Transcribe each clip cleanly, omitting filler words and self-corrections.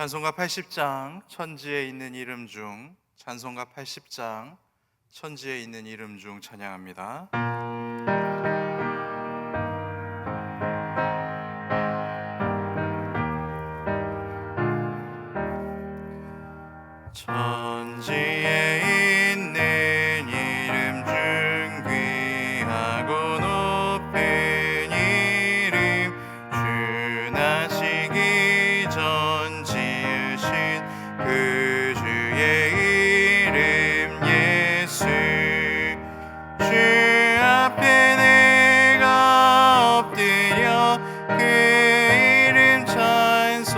찬송가 80장 천지에 있는 이름 중 찬송가 80장 천지에 있는 이름 중 찬양합니다. 천지에 있는 이름 중 귀하고 높은 이름 주 나시기 전 지으신 그 주의 이름 예수 주 앞에 내가 엎드려 그 이름 찬송하면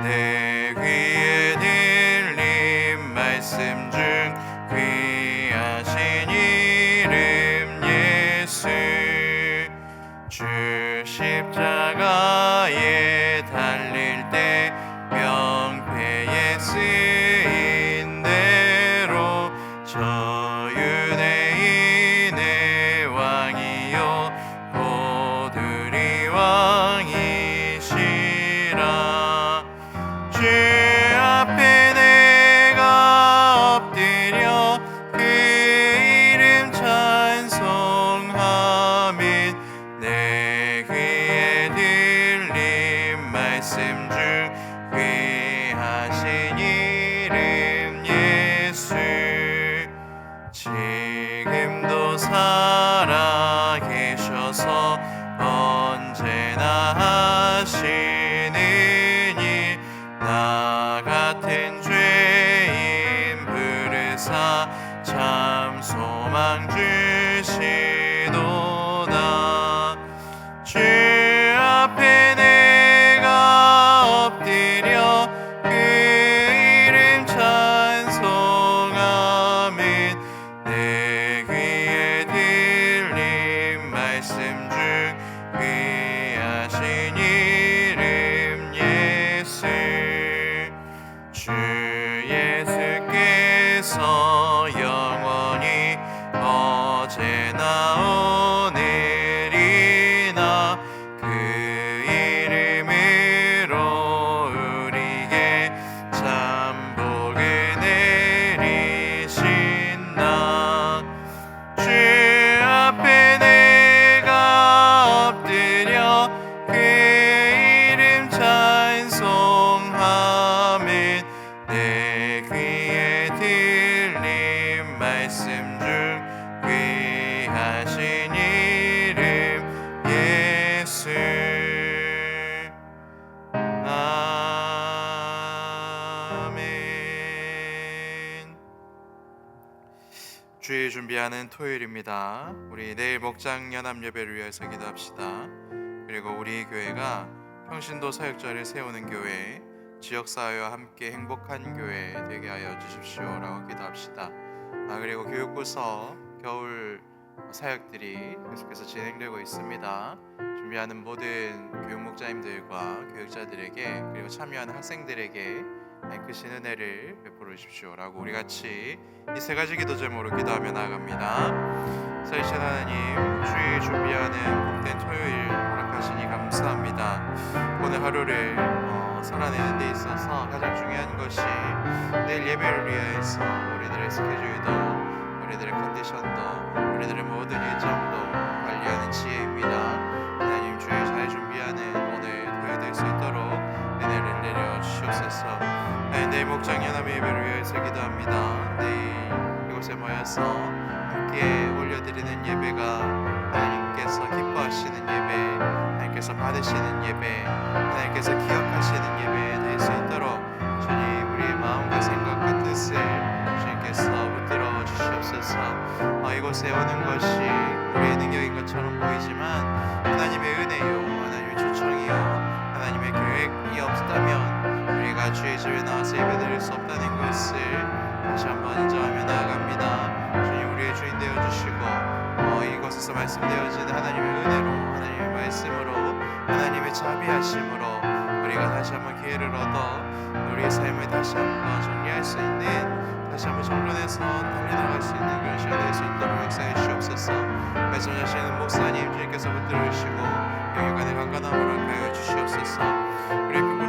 내 귀에 들린 말씀 중 귀하신 이름 예수 주 십자가에 달릴 때 명패에 쓰인 대로 저 유대인의 왕이요 고들이 왕이시라 주 앞에 내가 엎드려 그 이름 찬송하면 내 귀에 들린 말씀 중 귀하신 이름 예수 지금도 살아계셔서 언제나 하시느니 나 같은 죄인 부르사 참 소망 주시도다 주 앞에 내가 엎드려 그 이름 찬송하면 내 귀에 들린 말씀 중 귀하신 이름 예수 주 예수께서 영원히 어제나 오늘이나 그 이름으로 우리에게 참 복을 내리신다 주 앞에 내가 엎드려 그 이름 찬송하면 내 귀에 들린 말씀 중 귀하신 이름 예수 아멘. 주일 준비하는 토요일입니다. 우리 내일 목장 연합 예배를 위해서 기도합시다. 그리고 우리 교회가 평신도 사역자를 세우는 교회, 지역사회와 함께 행복한 교회 되게 하여 주십시오라고 기도합시다. 그리고 교육부서 겨울 사역들이 계속해서 진행되고 있습니다. 준비하는 모든 교육목자님들과 교육자들에게 그리고 참여하는 학생들에게 크신 은혜를 베풀어 주십시오라고 우리 같이 이 세 가지 기도 제목으로 기도하며 나아갑니다. 살신 하나님, 주일 준비하는 복된 토요일 허락하시니 감사합니다. 오늘 하루를 살아내는 데 있어서 가장 중요한 것이 내일 예배를 위해서 우리들의 스케줄도 우리들의 컨디션도 우리들의 모든 일정도 관리하는 지혜입니다. 하나님, 주일 잘 준비하는 오늘 토요일 될 수 있도록 은혜를 내려 주시옵소서. 내일 목장 연합 예배를 위해서 기도합니다. 내일 이곳에 모여서 함께 올려드리는 예배가 하나님께서 기뻐하시는 예배, 하나님께서 받으시는 예배, 하나님께서 기억하시는 예배 될 수 있도록 주님, 우리의 마음과 생각과 뜻을 주님께서 붙들어 주시옵소서. 이곳에 오는 것이 우리의 능력인 것처럼 보이지만 하나님의 은혜요, 하나님의 초청이요, 하나님의 계획이 없다면 우리가 주의 집에 나와서 예배드릴 수 없다는 것을 다시 한번 인정하며 나아갑니다. 주님, 우리의 주인 되어주시고 이곳에서 말씀되어지는 하나님의 은혜로, 하나님의 말씀으로, 하나님의 자비하심으로 우리가 다시 한번 기회를 얻어 우리의 삶을 다시 한번 정리할 수 있는, 다시 한번 정론해서 달려나갈 수 있는 그런 시간 될 수 있도록 역사해 주시옵소서. 말씀하시는 목사님 주님께서 붙들어 주시고 영육간의 강건함으로 하여 주시옵소서. 우리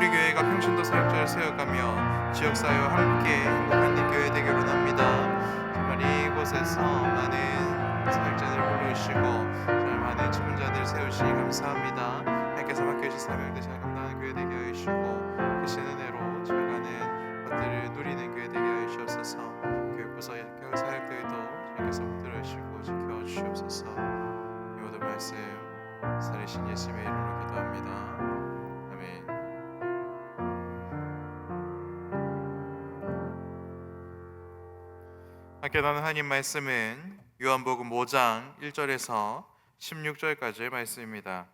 주시고 크신 은혜로 채워가는 것들을 누리는 교회 되게 하여 주옵소서. 교회 사역들도 주님께서 붙들어 주시고 지켜 주시옵소서. 이 모든 말씀 살리신 예수님의 이름으로 기도합니다. 아멘. 함께 나눈 하나님 말씀은 요한복음 5장 1절에서 16절까지의 말씀입니다.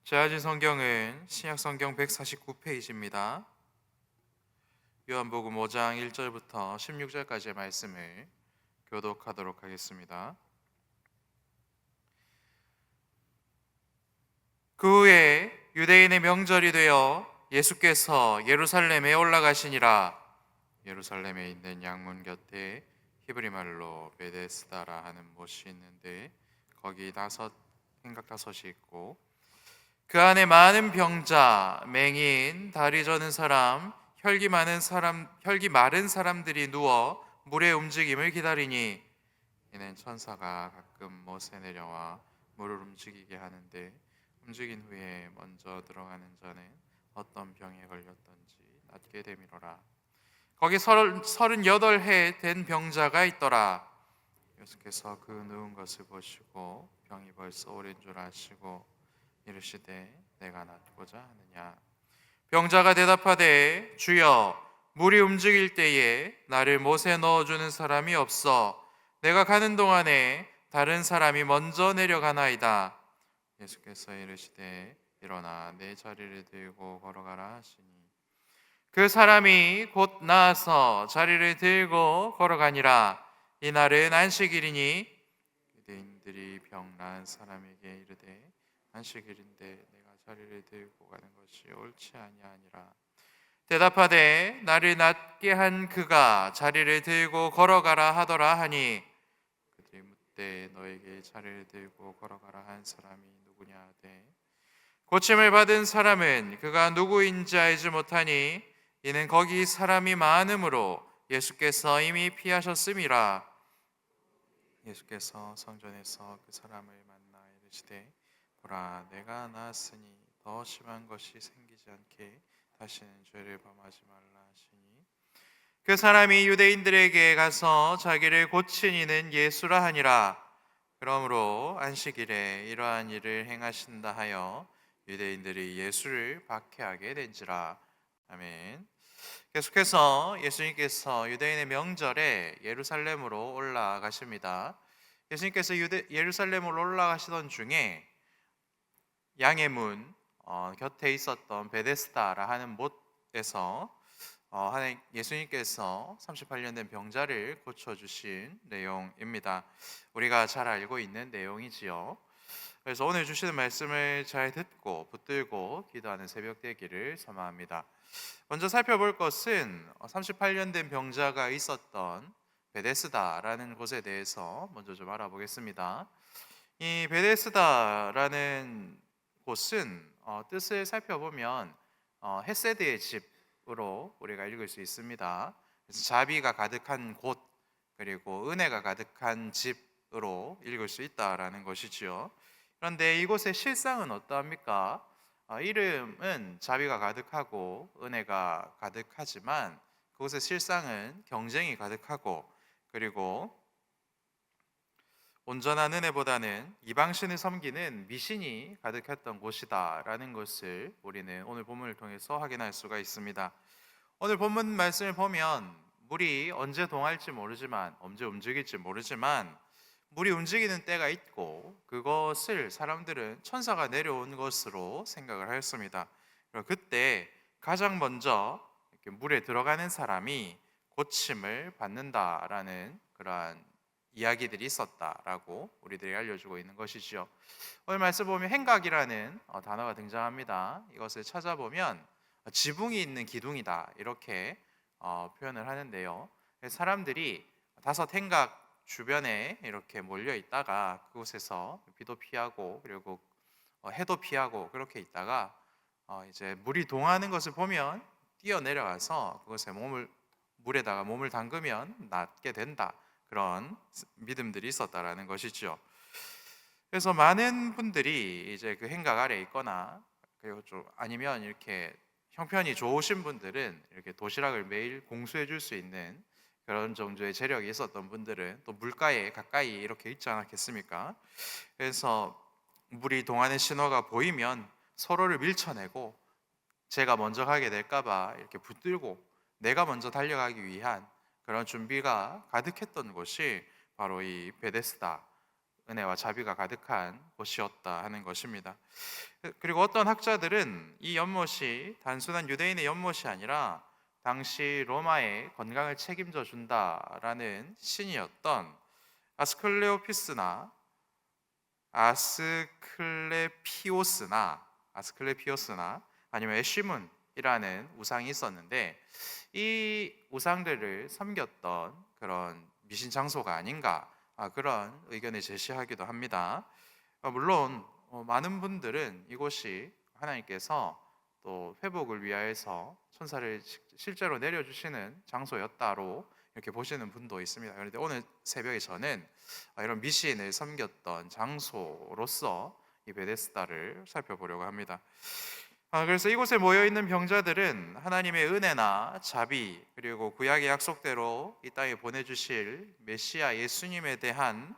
제가 가진 성경은 신약 성경 149페이지입니다. 요한복음 5장 1절부터 16절까지의 말씀을 교독하도록 하겠습니다. 그 후에 유대인의 명절이 되어 예수께서 예루살렘에 올라가시니라. 예루살렘에 있는 양문 곁에 히브리 말로 베데스다라 하는 못이 있는데 거기 행각 다섯이 있고 그 안에 많은 병자, 맹인, 다리 저는 사람, 혈기 마른 사람들이 누워 물의 움직임을 기다리니 이는 천사가 가끔 못에 내려와 물을 움직이게 하는데 움직인 후에 먼저 들어가는 자는 어떤 병에 걸렸던지 낫게 되미로라. 거기 38해 된 병자가 있더라. 예수께서 그 누운 것을 보시고 병이 벌써 오랜 줄 아시고 이르시되 내가 낫고자 하느냐. 병자가 대답하되 주여 물이 움직일 때에 나를 못에 넣어주는 사람이 없어 내가 가는 동안에 다른 사람이 먼저 내려가나이다. 예수께서 이르시되 일어나 내 자리를 들고 걸어가라 하시니 그 사람이 곧 나아서 자리를 들고 걸어가니라. 이날은 안식일이니 유대인들이 병 나은 사람에게 이르되 안식일인데 내가 자리를 들고 가는 것이 옳지 아니하니라. 대답하되 나를 낫게 한 그가 자리를 들고 걸어가라 하더라 하니 그들이 묻되 너에게 자리를 들고 걸어가라 한 사람이 누구냐 하되 고침을 받은 사람은 그가 누구인지 알지 못하니 이는 거기 사람이 많으므로 예수께서 이미 피하셨음이라. 예수께서 성전에서 그 사람을 만나 이르시되 보라 내가 나았으니 더 심한 것이 생기지 않게 다시는 죄를 범하지 말라 하시니 그 사람이 유대인들에게 가서 자기를 고친 이는 예수라 하니라. 그러므로 안식일에 이러한 일을 행하신다 하여 유대인들이 예수를 박해하게 된지라. 아멘. 계속해서 예수님께서 유대인의 명절에 예루살렘으로 올라가십니다. 예수님께서 예루살렘으로 올라가시던 중에 양의 문 곁에 있었던 베데스다라 하는 못에서 예수님께서 38년 된 병자를 고쳐주신 내용입니다. 우리가 잘 알고 있는 내용이지요. 그래서 오늘 주시는 말씀을 잘 듣고 붙들고 기도하는 새벽 되기를 소망합니다. 먼저 살펴볼 것은 38년 된 병자가 있었던 베데스다라는 곳에 대해서 먼저 좀 알아보겠습니다. 이 베데스다라는 곳은 뜻을 살펴보면 헤세드의 집으로 우리가 읽을 수 있습니다. 그래서 자비가 가득한 곳 그리고 은혜가 가득한 집으로 읽을 수 있다라는 것이지요. 그런데 이곳의 실상은 어떠합니까? 이름은 자비가 가득하고 은혜가 가득하지만 그곳의 실상은 경쟁이 가득하고 그리고 온전한 은혜보다는 이방신을 섬기는 미신이 가득했던 곳이다라는 것을 우리는 오늘 본문을 통해서 확인할 수가 있습니다. 오늘 본문 말씀을 보면 물이 언제 동할지 모르지만 언제 움직일지 모르지만 물이 움직이는 때가 있고 그것을 사람들은 천사가 내려온 것으로 생각을 하였습니다. 그때 가장 먼저 이렇게 물에 들어가는 사람이 고침을 받는다라는 그러한 이야기들이 있었다라고 우리들이 알려주고 있는 것이지요. 오늘 말씀 보면 행각이라는 단어가 등장합니다. 이것을 찾아보면 지붕이 있는 기둥이다 이렇게 표현을 하는데요. 사람들이 다섯 행각 주변에 이렇게 몰려 있다가 그곳에서 비도 피하고 그리고 해도 피하고 그렇게 있다가 이제 물이 동하는 것을 보면 뛰어 내려가서 그것에 물에다가 몸을 담그면 낫게 된다 그런 믿음들이 있었다라는 것이죠. 그래서 많은 분들이 이제 그 행각 아래에 있거나, 그리고 좀 아니면 이렇게 형편이 좋으신 분들은 이렇게 도시락을 매일 공수해 줄 수 있는 그런 정도의 재력이 있었던 분들은 또 물가에 가까이 이렇게 있지 않았겠습니까? 그래서 물이 동하는 신호가 보이면 서로를 밀쳐내고, 제가 먼저 가게 될까봐 이렇게 붙들고 내가 먼저 달려가기 위한 그런 준비가 가득했던 곳이 바로 이 베데스다, 은혜와 자비가 가득한 곳이었다 하는 것입니다. 그리고 어떤 학자들은 이 연못이 단순한 유대인의 연못이 아니라 당시 로마의 건강을 책임져 준다라는 신이었던 아스클레오피스나 아스클레피오스나 아니면 에쉬문이라는 우상이 있었는데, 이 우상들을 섬겼던 그런 미신 장소가 아닌가, 그런 의견을 제시하기도 합니다. 물론 많은 분들은 이곳이 하나님께서 또 회복을 위하여서 천사를 실제로 내려주시는 장소였다로 이렇게 보시는 분도 있습니다. 그런데 오늘 새벽에 저는 이런 미신을 섬겼던 장소로서 이 베데스다를 살펴보려고 합니다. 그래서 이곳에 모여 있는 병자들은 하나님의 은혜나 자비, 그리고 구약의 약속대로 이 땅에 보내주실 메시아 예수님에 대한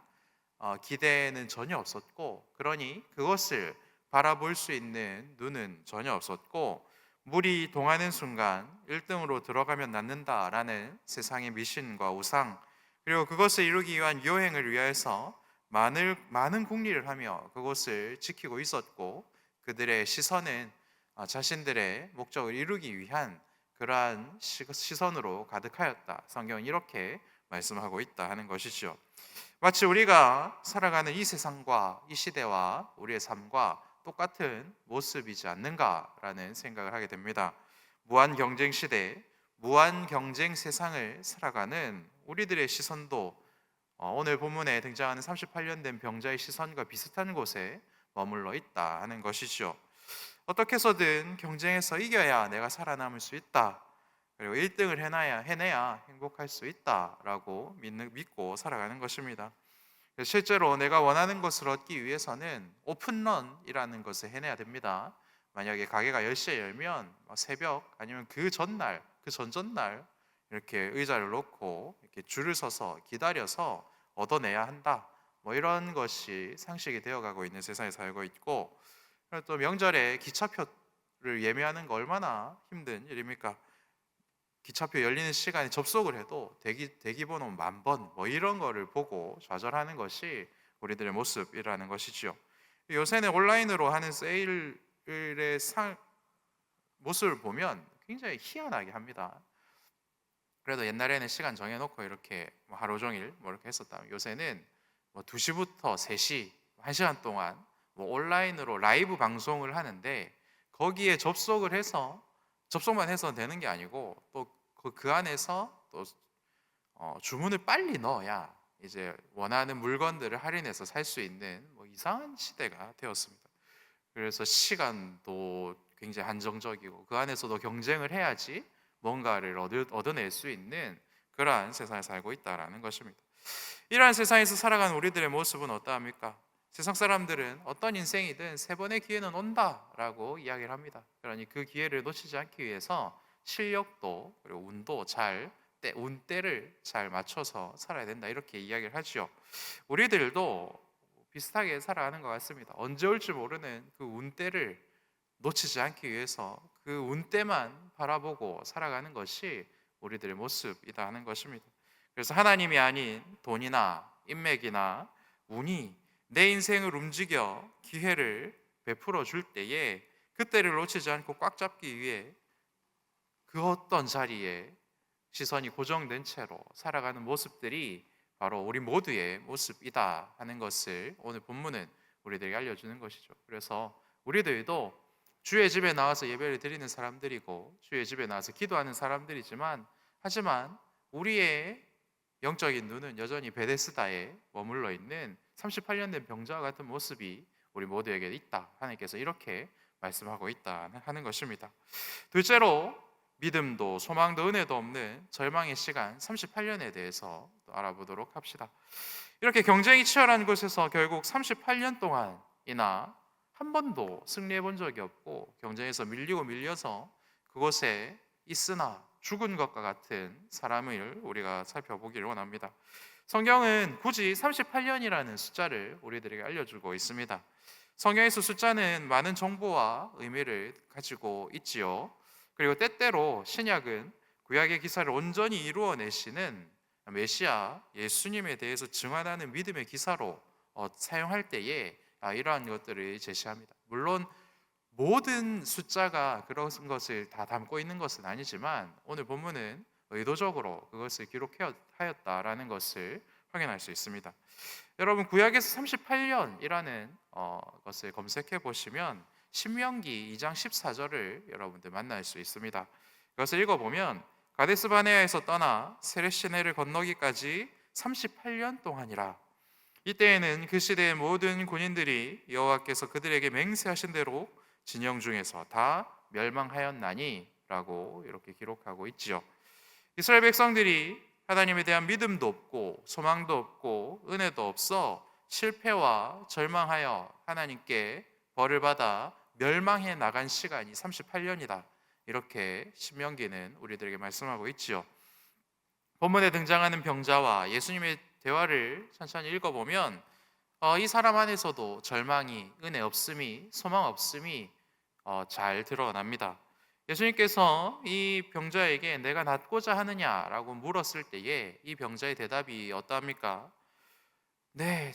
기대는 전혀 없었고, 그러니 그것을 바라볼 수 있는 눈은 전혀 없었고, 물이 동하는 순간 1등으로 들어가면 낫는다라는 세상의 미신과 우상, 그리고 그것을 이루기 위한 요행을 위해서 많은 궁리를 하며 그것을 지키고 있었고, 그들의 시선은 자신들의 목적을 이루기 위한 그러한 시선으로 가득하였다. 성경은 이렇게 말씀하고 있다 하는 것이죠. 마치 우리가 살아가는 이 세상과 이 시대와 우리의 삶과 똑같은 모습이지 않는가라는 생각을 하게 됩니다. 무한 경쟁 시대, 무한 경쟁 세상을 살아가는 우리들의 시선도 오늘 본문에 등장하는 38년 된 병자의 시선과 비슷한 곳에 머물러 있다 하는 것이죠. 어떻게 해서든 경쟁에서 이겨야 내가 살아남을 수 있다, 그리고 1등을 해내야 행복할 수 있다라고 믿고 살아가는 것입니다. 실제로 내가 원하는 것을 얻기 위해서는 오픈런이라는 것을 해내야 됩니다. 만약에 가게가 10시에 열면 새벽 아니면 그 전날, 그 전전날 이렇게 의자를 놓고 이렇게 줄을 서서 기다려서 얻어내야 한다. 이런 것이 상식이 되어가고 있는 세상에 살고 있고, 또 명절에 기차표를 예매하는 거 얼마나 힘든 일입니까? 기차표 열리는 시간에 접속을 해도 대기번호 10,000번 이런 거를 보고 좌절하는 것이 우리들의 모습이라는 것이지요. 요새는 온라인으로 하는 세일의 모습을 보면 굉장히 희한하게 합니다. 그래도 옛날에는 시간 정해놓고 이렇게 하루 종일 이렇게 했었다면, 요새는 2시부터 3시 1시간 동안 온라인으로 라이브 방송을 하는데, 거기에 접속만 해서 되는 게 아니고 또 그 안에서 또 주문을 빨리 넣어야 이제 원하는 물건들을 할인해서 살 수 있는 이상한 시대가 되었습니다. 그래서 시간도 굉장히 한정적이고 그 안에서도 경쟁을 해야지 뭔가를 얻어낼 수 있는 그러한 세상에 살고 있다라는 것입니다. 이러한 세상에서 살아가는 우리들의 모습은 어떠합니까? 세상 사람들은 어떤 인생이든 3번의 기회는 온다라고 이야기를 합니다. 그러니 그 기회를 놓치지 않기 위해서 실력도 그리고 운때를 잘 맞춰서 살아야 된다, 이렇게 이야기를 하죠. 우리들도 비슷하게 살아가는 것 같습니다. 언제 올지 모르는 그 운때를 놓치지 않기 위해서 그 운때만 바라보고 살아가는 것이 우리들의 모습이다 하는 것입니다. 그래서 하나님이 아닌 돈이나 인맥이나 운이 내 인생을 움직여 기회를 베풀어 줄 때에 그때를 놓치지 않고 꽉 잡기 위해 그 어떤 자리에 시선이 고정된 채로 살아가는 모습들이 바로 우리 모두의 모습이다 하는 것을 오늘 본문은 우리들에게 알려주는 것이죠. 그래서 우리들도 주의 집에 나와서 예배를 드리는 사람들이고 주의 집에 나와서 기도하는 사람들이지만, 하지만 우리의 영적인 눈은 여전히 베데스다에 머물러 있는 38년 된 병자와 같은 모습이 우리 모두에게 있다. 하나님께서 이렇게 말씀하고 있다 하는 것입니다. 둘째로, 믿음도 소망도 은혜도 없는 절망의 시간 38년에 대해서 또 알아보도록 합시다. 이렇게 경쟁이 치열한 곳에서 결국 38년 동안이나 한 번도 승리해 본 적이 없고 경쟁에서 밀려서 그곳에 있으나 죽은 것과 같은 사람을 우리가 살펴보기를 원합니다. 성경은 굳이 38년이라는 숫자를 우리들에게 알려주고 있습니다. 성경에서 숫자는 많은 정보와 의미를 가지고 있지요. 그리고 때때로 신약은 구약의 기사를 온전히 이루어내시는 메시아 예수님에 대해서 증언하는 믿음의 기사로 사용할 때에 이러한 것들을 제시합니다. 물론 모든 숫자가 그런 것을 다 담고 있는 것은 아니지만 오늘 본문은 의도적으로 그것을 기록하였다라는 것을 확인할 수 있습니다. 여러분 구약에서 38년이라는 것을 검색해 보시면 신명기 2장 14절을 여러분들 만날 수 있습니다. 그것을 읽어보면 가데스 바네아에서 떠나 세레시네를 건너기까지 38년 동안이라. 이때에는 그 시대의 모든 군인들이 여호와께서 그들에게 맹세하신 대로 진영 중에서 다 멸망하였나니 라고 이렇게 기록하고 있지요. 이스라엘 백성들이 하나님에 대한 믿음도 없고 소망도 없고 은혜도 없어 실패와 절망하여 하나님께 벌을 받아 멸망해 나간 시간이 38년이다. 이렇게 신명기는 우리들에게 말씀하고 있지요. 본문에 등장하는 병자와 예수님의 대화를 천천히 읽어보면 이 사람 안에서도 절망이, 은혜 없음이, 소망 없음이 잘 드러납니다. 예수님께서 이 병자에게 내가 낫고자 하느냐라고 물었을 때에 이 병자의 대답이 어떠합니까? 네,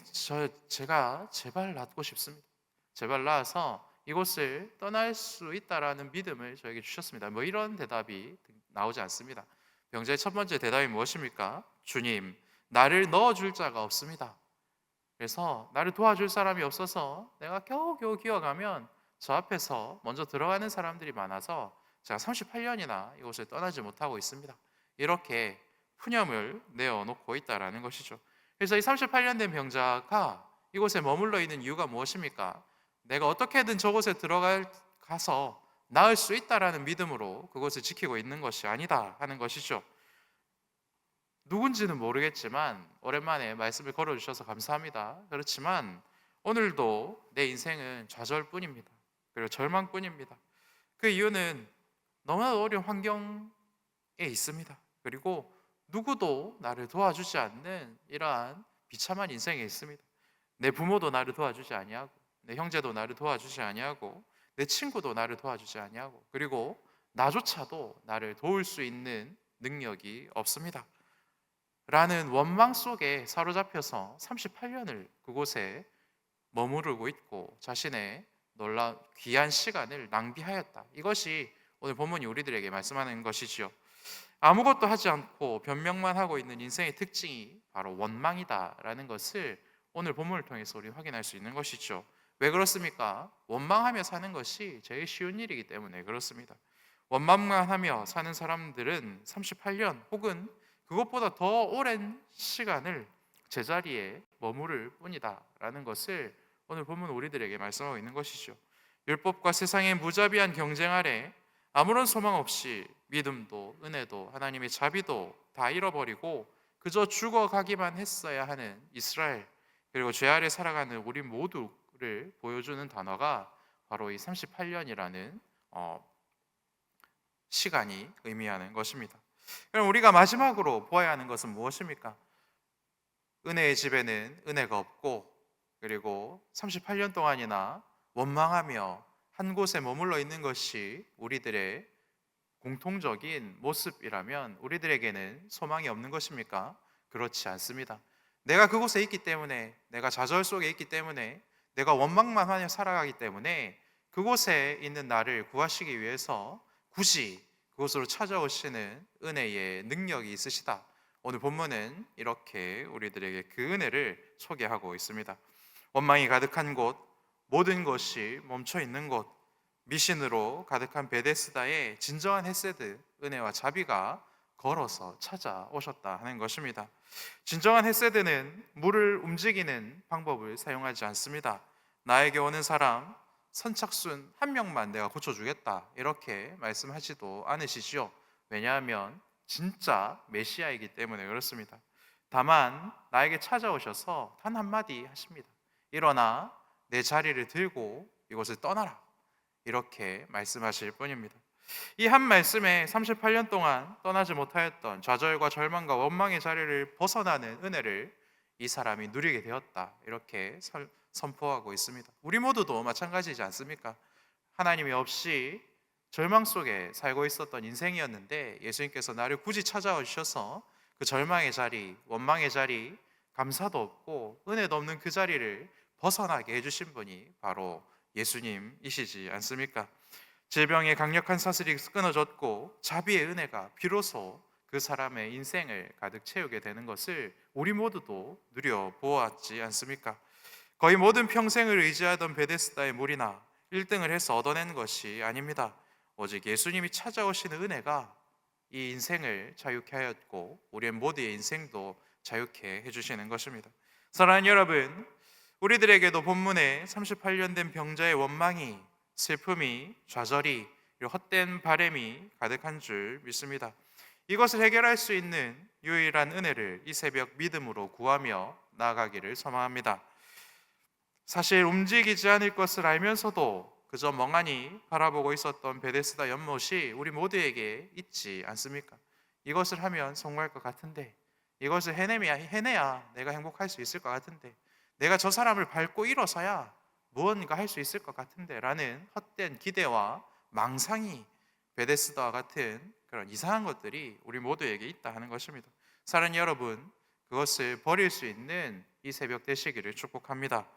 제가 제발 낫고 싶습니다. 제발 나아서 이곳을 떠날 수 있다라는 믿음을 저에게 주셨습니다. 뭐 이런 대답이 나오지 않습니다. 병자의 첫 번째 대답이 무엇입니까? 주님, 나를 넣어줄 자가 없습니다. 그래서 나를 도와줄 사람이 없어서 내가 겨우겨우 기어가면 저 앞에서 먼저 들어가는 사람들이 많아서 제가 38년이나 이곳을 떠나지 못하고 있습니다. 이렇게 푸념을 내어놓고 있다라는 것이죠. 그래서 이 38년 된 병자가 이곳에 머물러 있는 이유가 무엇입니까? 내가 어떻게든 저곳에 들어가서 나을 수 있다라는 믿음으로 그곳을 지키고 있는 것이 아니다 하는 것이죠. 누군지는 모르겠지만 오랜만에 말씀을 걸어주셔서 감사합니다. 그렇지만 오늘도 내 인생은 좌절뿐입니다. 그리고 절망뿐입니다. 그 이유는 너무나 어려운 환경에 있습니다. 그리고 누구도 나를 도와주지 않는 이러한 비참한 인생에 있습니다. 내 부모도 나를 도와주지 아니하고 내 형제도 나를 도와주지 아니하고 내 친구도 나를 도와주지 아니하고 그리고 나조차도 나를 도울 수 있는 능력이 없습니다. 라는 원망 속에 사로잡혀서 38년을 그곳에 머무르고 있고 자신의 귀한 시간을 낭비하였다. 이것이 오늘 본문이 우리들에게 말씀하는 것이지요. 아무것도 하지 않고 변명만 하고 있는 인생의 특징이 바로 원망이다라는 것을 오늘 본문을 통해서 우리 확인할 수 있는 것이죠. 왜 그렇습니까? 원망하며 사는 것이 제일 쉬운 일이기 때문에 그렇습니다. 원망만 하며 사는 사람들은 38년 혹은 그것보다 더 오랜 시간을 제자리에 머무를 뿐이다라는 것을 오늘 본문 우리들에게 말씀하고 있는 것이죠. 율법과 세상의 무자비한 경쟁 아래 아무런 소망 없이 믿음도 은혜도 하나님의 자비도 다 잃어버리고 그저 죽어가기만 했어야 하는 이스라엘, 그리고 죄 아래 살아가는 우리 모두를 보여주는 단어가 바로 이 38년이라는 시간이 의미하는 것입니다. 그럼 우리가 마지막으로 보아야 하는 것은 무엇입니까? 은혜의 집에는 은혜가 없고 그리고 38년 동안이나 원망하며 한 곳에 머물러 있는 것이 우리들의 공통적인 모습이라면 우리들에게는 소망이 없는 것입니까? 그렇지 않습니다. 내가 그곳에 있기 때문에, 내가 좌절 속에 있기 때문에, 내가 원망만 하며 살아가기 때문에 그곳에 있는 나를 구하시기 위해서 굳이 그곳으로 찾아오시는 은혜의 능력이 있으시다. 오늘 본문은 이렇게 우리들에게 그 은혜를 소개하고 있습니다. 원망이 가득한 곳, 모든 것이 멈춰 있는 곳, 미신으로 가득한 베데스다에 진정한 헤세드, 은혜와 자비가 걸어서 찾아오셨다 하는 것입니다. 진정한 헤세드는 물을 움직이는 방법을 사용하지 않습니다. 나에게 오는 사람 선착순 한 명만 내가 고쳐주겠다 이렇게 말씀하지도 않으시죠. 왜냐하면 진짜 메시아이기 때문에 그렇습니다. 다만 나에게 찾아오셔서 단 한마디 하십니다. 일어나 내 자리를 들고 이곳을 떠나라. 이렇게 말씀하실 뿐입니다. 이 한 말씀에 38년 동안 떠나지 못하였던 좌절과 절망과 원망의 자리를 벗어나는 은혜를 이 사람이 누리게 되었다. 이렇게 선포하고 있습니다. 우리 모두도 마찬가지지 않습니까? 하나님이 없이 절망 속에 살고 있었던 인생이었는데 예수님께서 나를 굳이 찾아와 주셔서 그 절망의 자리, 원망의 자리, 감사도 없고 은혜도 없는 그 자리를 벗어나게 해주신 분이 바로 예수님이시지 않습니까? 질병의 강력한 사슬이 끊어졌고 자비의 은혜가 비로소 그 사람의 인생을 가득 채우게 되는 것을 우리 모두도 누려보았지 않습니까? 거의 모든 평생을 의지하던 베데스다의 물이나 1등을 해서 얻어낸 것이 아닙니다. 오직 예수님이 찾아오시는 은혜가 이 인생을 자유케 하였고 우리의 모두의 인생도 자유케 해주시는 것입니다. 사랑하는 여러분, 우리들에게도 본문에 38년 된 병자의 원망이, 슬픔이, 좌절이, 헛된 바램이 가득한 줄 믿습니다. 이것을 해결할 수 있는 유일한 은혜를 이 새벽 믿음으로 구하며 나아가기를 소망합니다. 사실 움직이지 않을 것을 알면서도 그저 멍하니 바라보고 있었던 베데스다 연못이 우리 모두에게 있지 않습니까? 이것을 하면 성공할 것 같은데, 이것을 해내야 내가 행복할 수 있을 것 같은데, 내가 저 사람을 밟고 일어서야 무언가 할 수 있을 것 같은데 라는 헛된 기대와 망상이 베데스다와 같은 그런 이상한 것들이 우리 모두에게 있다 하는 것입니다. 사랑하는 여러분, 그것을 버릴 수 있는 이 새벽 되시기를 축복합니다.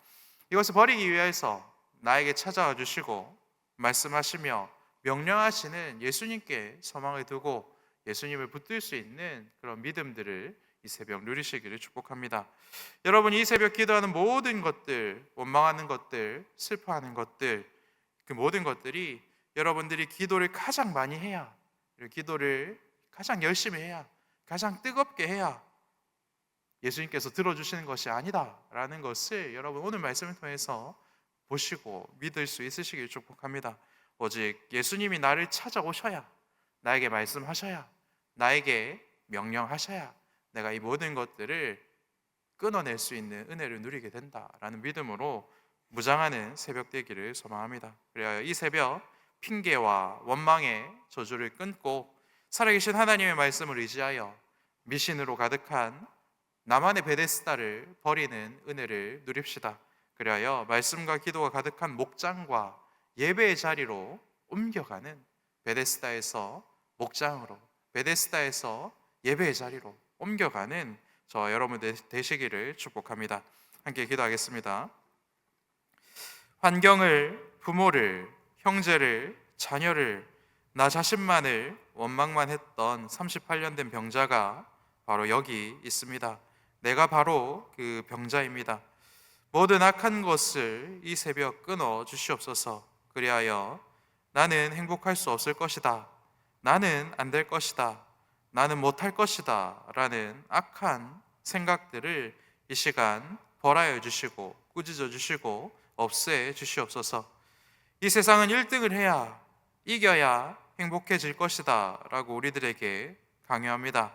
이것을 버리기 위해서 나에게 찾아와 주시고 말씀하시며 명령하시는 예수님께 소망을 두고 예수님을 붙들 수 있는 그런 믿음들을 이 새벽 누리시기를 축복합니다. 여러분, 이 새벽 기도하는 모든 것들, 원망하는 것들, 슬퍼하는 것들, 그 모든 것들이 여러분들이 기도를 가장 많이 해야, 기도를 가장 열심히 해야, 가장 뜨겁게 해야 예수님께서 들어주시는 것이 아니다라는 것을 여러분 오늘 말씀을 통해서 보시고 믿을 수 있으시길 축복합니다. 오직 예수님이 나를 찾아오셔야, 나에게 말씀하셔야, 나에게 명령하셔야 내가 이 모든 것들을 끊어낼 수 있는 은혜를 누리게 된다라는 믿음으로 무장하는 새벽 되기를 소망합니다. 그래야 이 새벽 핑계와 원망의 저주를 끊고 살아계신 하나님의 말씀을 의지하여 미신으로 가득한 나만의 베데스다를 버리는 은혜를 누립시다. 그리하여 말씀과 기도가 가득한 목장과 예배의 자리로 옮겨가는 베데스다에서 목장으로, 베데스다에서 예배의 자리로 옮겨가는 저 여러분 되시기를 축복합니다. 함께 기도하겠습니다. 환경을, 부모를, 형제를, 자녀를, 나 자신만을 원망만 했던 38년 된 병자가 바로 여기 있습니다. 내가 바로 그 병자입니다. 모든 악한 것을 이 새벽 끊어 주시옵소서. 그리하여 나는 행복할 수 없을 것이다, 나는 안 될 것이다, 나는 못할 것이다 라는 악한 생각들을 이 시간 벌하여 주시고 꾸짖어 주시고 없애 주시옵소서. 이 세상은 1등을 해야, 이겨야 행복해질 것이다 라고 우리들에게 강요합니다.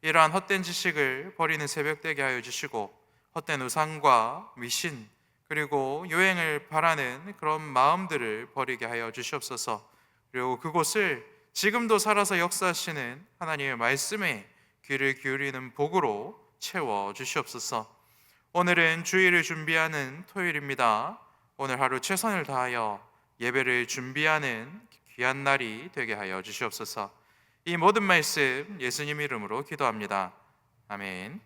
이러한 헛된 지식을 버리는 새벽 되게 하여 주시고 헛된 우상과 미신 그리고 요행을 바라는 그런 마음들을 버리게 하여 주시옵소서. 그리고 그곳을 지금도 살아서 역사하시는 하나님의 말씀에 귀를 기울이는 복으로 채워 주시옵소서. 오늘은 주일을 준비하는 토요일입니다. 오늘 하루 최선을 다하여 예배를 준비하는 귀한 날이 되게 하여 주시옵소서. 이 모든 말씀 예수님 이름으로 기도합니다. 아멘.